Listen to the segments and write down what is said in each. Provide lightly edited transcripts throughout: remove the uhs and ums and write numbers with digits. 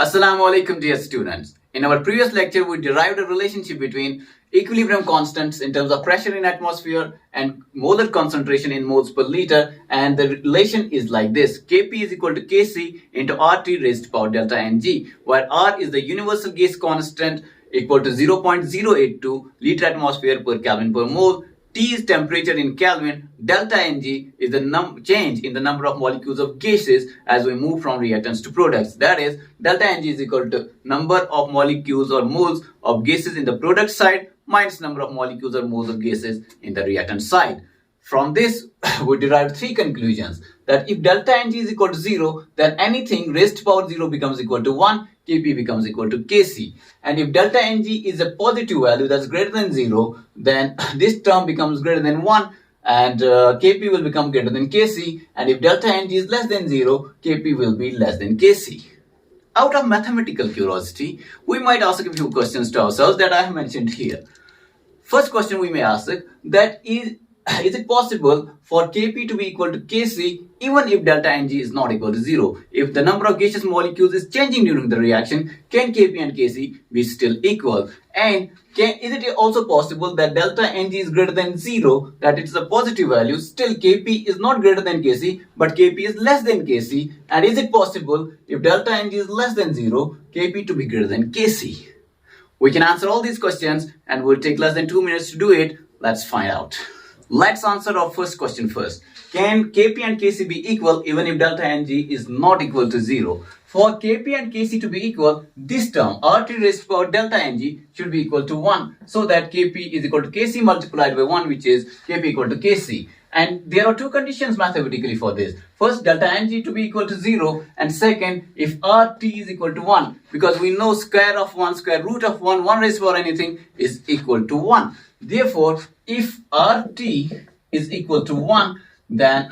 Assalamu alaikum dear students. In our previous lecture, we derived a relationship between equilibrium constants in terms of pressure in atmosphere and molar concentration in moles per liter, and the relation is like this: Kp is equal to Kc into RT raised to power delta Ng, where R is the universal gas constant equal to 0.082 liter atmosphere per Kelvin per mole. T is temperature in Kelvin. Delta Ng is the change in the number of molecules of gases as we move from reactants to products. That is, delta Ng is equal to number of molecules or moles of gases in the product side minus number of molecules or moles of gases in the reactant side. From this, we derived three conclusions: that if delta Ng is equal to 0, then anything raised to power 0 becomes equal to 1, Kp becomes equal to Kc. And if delta Ng is a positive value that's greater than 0, then this term becomes greater than 1 and Kp will become greater than Kc. And if delta Ng is less than 0, Kp will be less than Kc. Out of mathematical curiosity, we might ask a few questions to ourselves that I have mentioned here. First question we may ask, that is it possible for Kp to be equal to Kc even if delta Ng is not equal to 0? If the number of gaseous molecules is changing during the reaction, can Kp and Kc be still equal? And is it also possible that delta Ng is greater than 0, that it is a positive value, still Kp is not greater than Kc, but Kp is less than Kc? And is it possible if delta Ng is less than 0, Kp to be greater than Kc? We can answer all these questions and we'll take less than 2 minutes to do it. Let's find out. Let's answer our first question first. Can Kp and Kc be equal even if delta Ng is not equal to 0? For Kp and Kc to be equal, this term RT raised to power delta Ng should be equal to 1, so that Kp is equal to Kc multiplied by 1, which is Kp equal to Kc. And there are two conditions mathematically for this. First, delta Ng to be equal to 0, and second, if RT is equal to 1, because we know square of 1, square root of 1, 1 raised to power anything is equal to 1. Therefore, if RT is equal to 1, then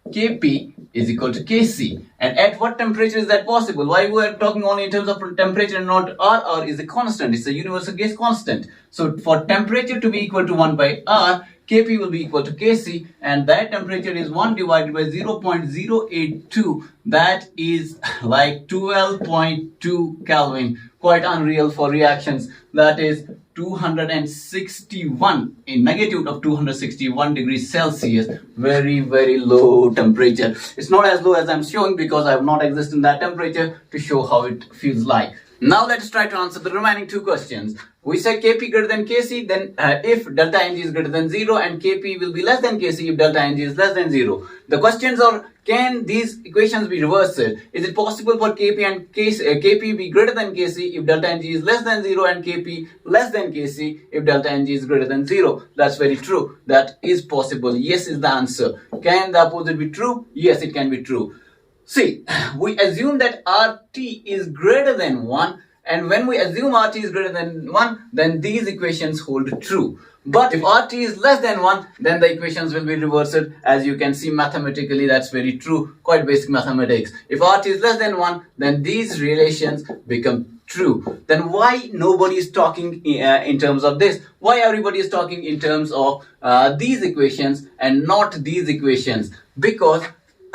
Kp is equal to Kc. And at what temperature is that possible? Why we are talking only in terms of temperature and not R? R is a constant. It's a universal gas constant. So for temperature to be equal to 1 by R, Kp will be equal to Kc, and that temperature is 1 divided by 0.082. That is like 12.2 Kelvin. Quite unreal for reactions. That is 261, a magnitude of 261 degrees Celsius. Very, very low temperature. It's not as low as I'm showing because I have not existed in that temperature to show how it feels like. Now let's try to answer the remaining two questions. We said Kp greater than Kc, then if delta Ng is greater than 0, and Kp will be less than Kc if delta Ng is less than 0. The questions are, can these equations be reversed? Is it possible for Kp and Kp be greater than Kc if delta Ng is less than 0, and Kp less than Kc if delta Ng is greater than 0? That's very true. That is possible. Yes is the answer. Can the opposite be true? Yes, it can be true. See, we assume that RT is greater than 1, and when we assume RT is greater than 1, then these equations hold true. But if RT is less than 1, then the equations will be reversed. As you can see mathematically, that's very true. Quite basic mathematics. If RT is less than 1, then these relations become true. Then why nobody is talking in terms of this? Why everybody is talking in terms of these equations and not these equations? Because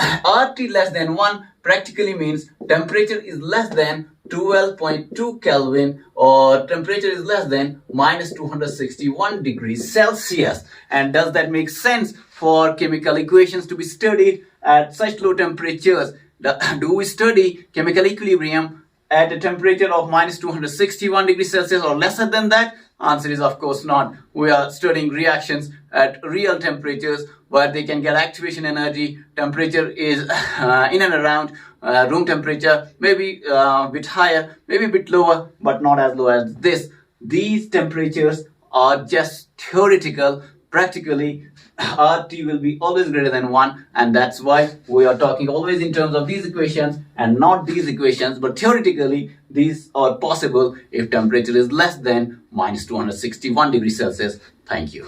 RT less than 1 practically means temperature is less than 12.2 Kelvin, or temperature is less than minus 261 degrees Celsius. And does that make sense for chemical equations to be studied at such low temperatures? Do we study chemical equilibrium at a temperature of minus 261 degrees Celsius or lesser than that? Answer is of course not. We are studying reactions at real temperatures where they can get activation energy. Temperature is in and around room temperature, maybe a bit higher, maybe a bit lower, but not as low as this. These temperatures are just theoretical. Practically, RT will be always greater than 1, and that's why we are talking always in terms of these equations and not these equations. But theoretically, these are possible if temperature is less than minus 261 degrees Celsius. Thank you.